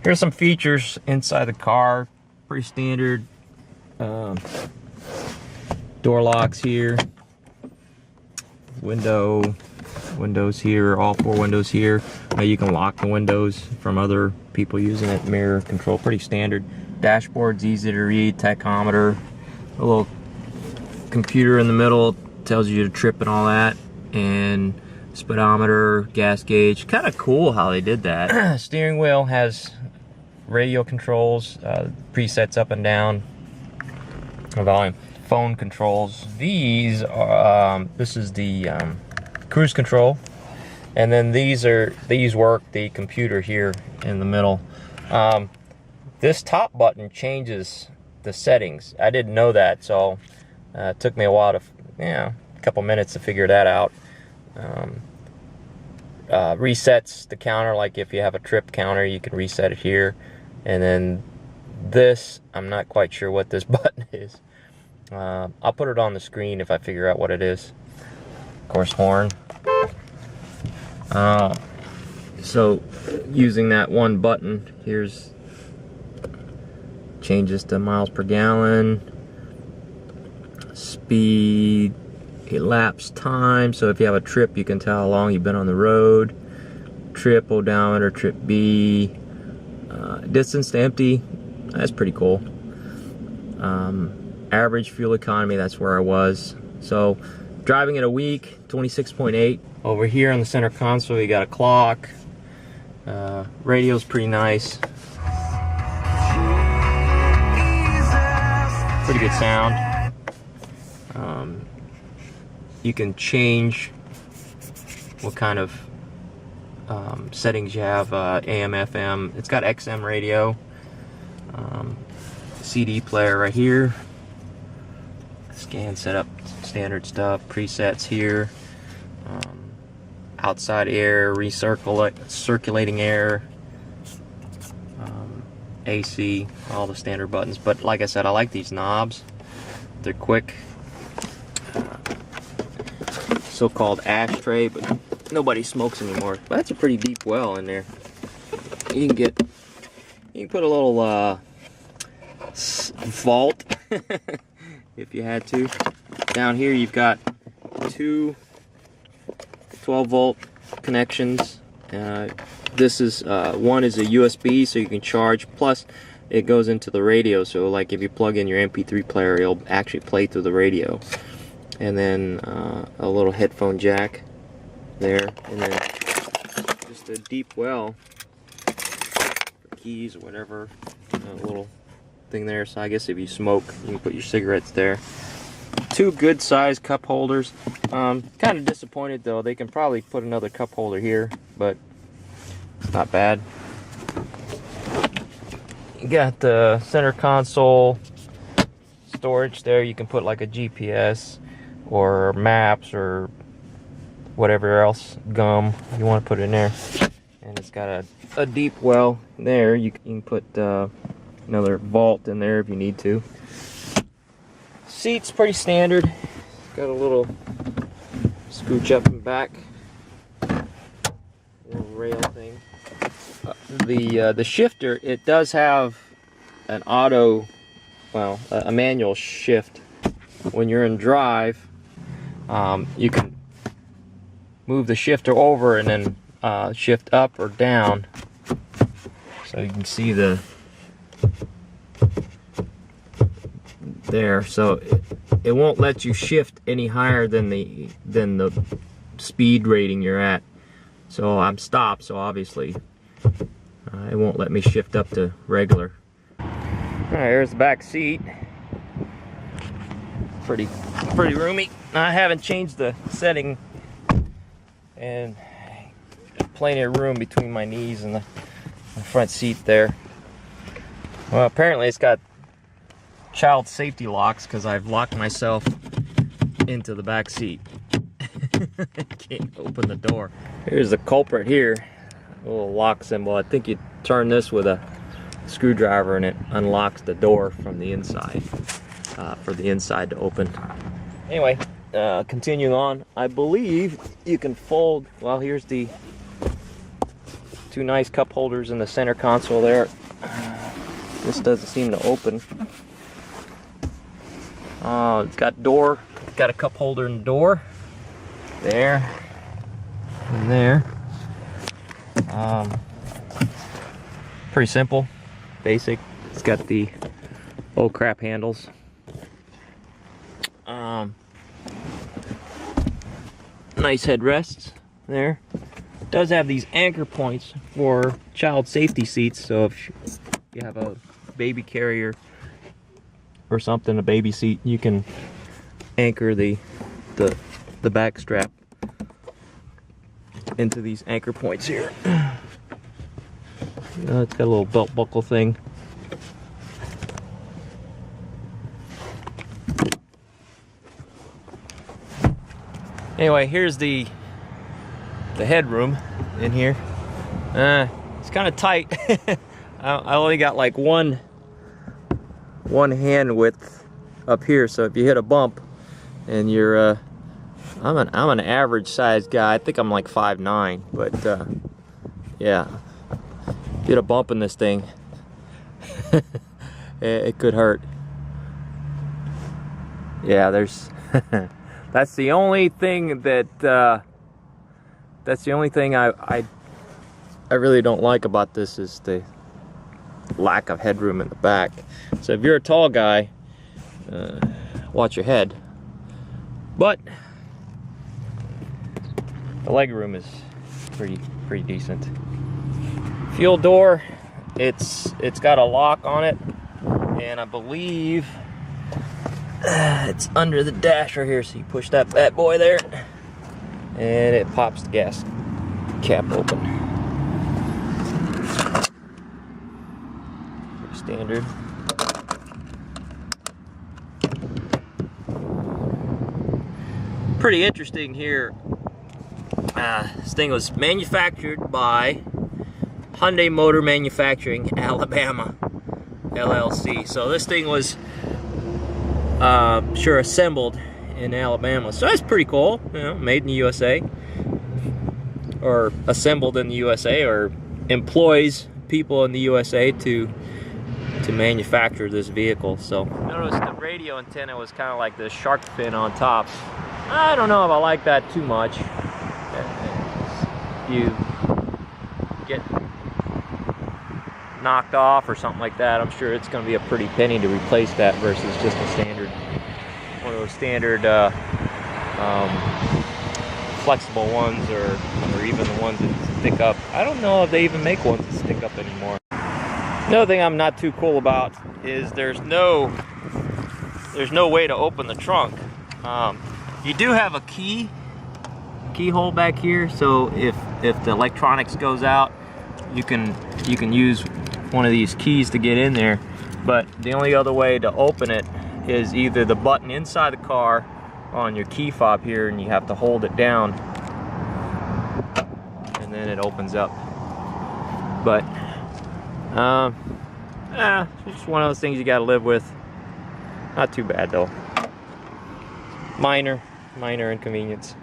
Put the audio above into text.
Here's some features inside the car. Pretty standard. Door locks here. Windows here, all 4 windows here. You can lock the windows from other people using it. Mirror control, pretty standard. Dashboard's easy to read. Tachometer, a little computer in the middle, tells you the trip and all that, and speedometer, gas gauge. Kind of cool how they did that. Steering wheel has radio controls, presets up and down, volume, phone controls. These are this is the cruise control, and then these work the computer here in the middle. This top button changes the settings. I didn't know that, so it took me a while to, a couple minutes to figure that out. Resets the counter, like if you have a trip counter, you can reset it here. And then this, I'm not quite sure what this button is. I'll put it on the screen if I figure out what it is. Of course, horn. So using that one button, here's changes to miles per gallon, speed, elapsed time. So if you have a trip, you can tell how long you've been on the road. Trip odometer, trip B, distance to empty. That's pretty cool. Average fuel economy, that's where I was. So driving it a week, 26.8. Over here on the center console, you got a clock. Radio's pretty nice. Pretty good sound. You can change what kind of settings you have, AM, FM. It's got XM radio. CD player right here. Scan setup, standard stuff. Presets here. Outside air, circulating air. AC, all the standard buttons. But like I said, I like these knobs. They're quick. So-called ashtray, but nobody smokes anymore. But that's a pretty deep well in there. You can put a little vault if you had to. Down here you've got 2 12-volt connections. This is one is a USB, so you can charge. Plus, it goes into the radio. So, like if you plug in your MP3 player, it'll actually play through the radio. And then a little headphone jack there, and then just a deep well for keys or whatever. A little thing there. So I guess if you smoke, you can put your cigarettes there. 2 good-sized cup holders. Kind of disappointed though. They can probably put another cup holder here, but not bad. You got the center console storage there. You can put like a GPS or maps or whatever else gum you want to put in there. And it's got a deep well there. You can put another vault in there if you need to. Seat's pretty standard. Got a little scooch up and back, little rail thing. The shifter, it does have an auto, well, a manual shift. When you're in drive, you can move the shifter over and then shift up or down. So you can see the there. So it won't let you shift any higher than the speed rating you're at. So I'm stopped, so obviously it won't let me shift up to regular. Alright, here's the back seat. Pretty roomy. I haven't changed the setting, and plenty of room between my knees and the front seat there. Well, apparently it's got child safety locks because I've locked myself into the back seat. Can't open the door. Here's the culprit here, a little lock symbol. I think you turn this with a screwdriver and it unlocks the door from the inside, for the inside to open. Anyway, continuing on, I believe you can fold, well, here's the two nice cup holders in the center console there. This doesn't seem to open. It's got door. It's got a cup holder in the door. There. And there. Pretty simple. Basic. It's got the oh crap handles. Nice headrests there. It does have these anchor points for child safety seats, so if you have a baby carrier or something, a baby seat, you can anchor the back strap into these anchor points here. It's got a little belt buckle thing. Anyway, here's the headroom in here. It's kind of tight. I only got like one hand width up here, so if you hit a bump and you're I'm an average sized guy. I think I'm like 5'9", but yeah, get a bump in this thing, it could hurt. Yeah, there's that's the only thing that I really don't like about this, is the lack of headroom in the back. So if you're a tall guy, watch your head. But the leg room is pretty decent. Fuel door, it's got a lock on it, and I believe it's under the dash right here. So you push that bad boy there, and it pops the gas cap open. Standard. Pretty interesting here. This thing was manufactured by Hyundai Motor Manufacturing, Alabama, LLC. So this thing was sure assembled in Alabama. So that's pretty cool, you know, made in the USA, or assembled in the USA, or employs people in the USA to manufacture this vehicle. So notice the radio antenna was kind of like the shark fin on top. I don't know if I like that too much. If you get knocked off or something like that, I'm sure it's going to be a pretty penny to replace that versus just a standard, one of those standard flexible ones, or even the ones that stick up. I don't know if they even make ones that stick up anymore. Another thing I'm not too cool about is there's no way to open the trunk. You do have a keyhole back here, so if the electronics goes out, you can use one of these keys to get in there. But the only other way to open it is either the button inside the car on your key fob here, and you have to hold it down, and then it opens up. But it's just one of those things you got to live with. Not too bad though. Minor inconvenience.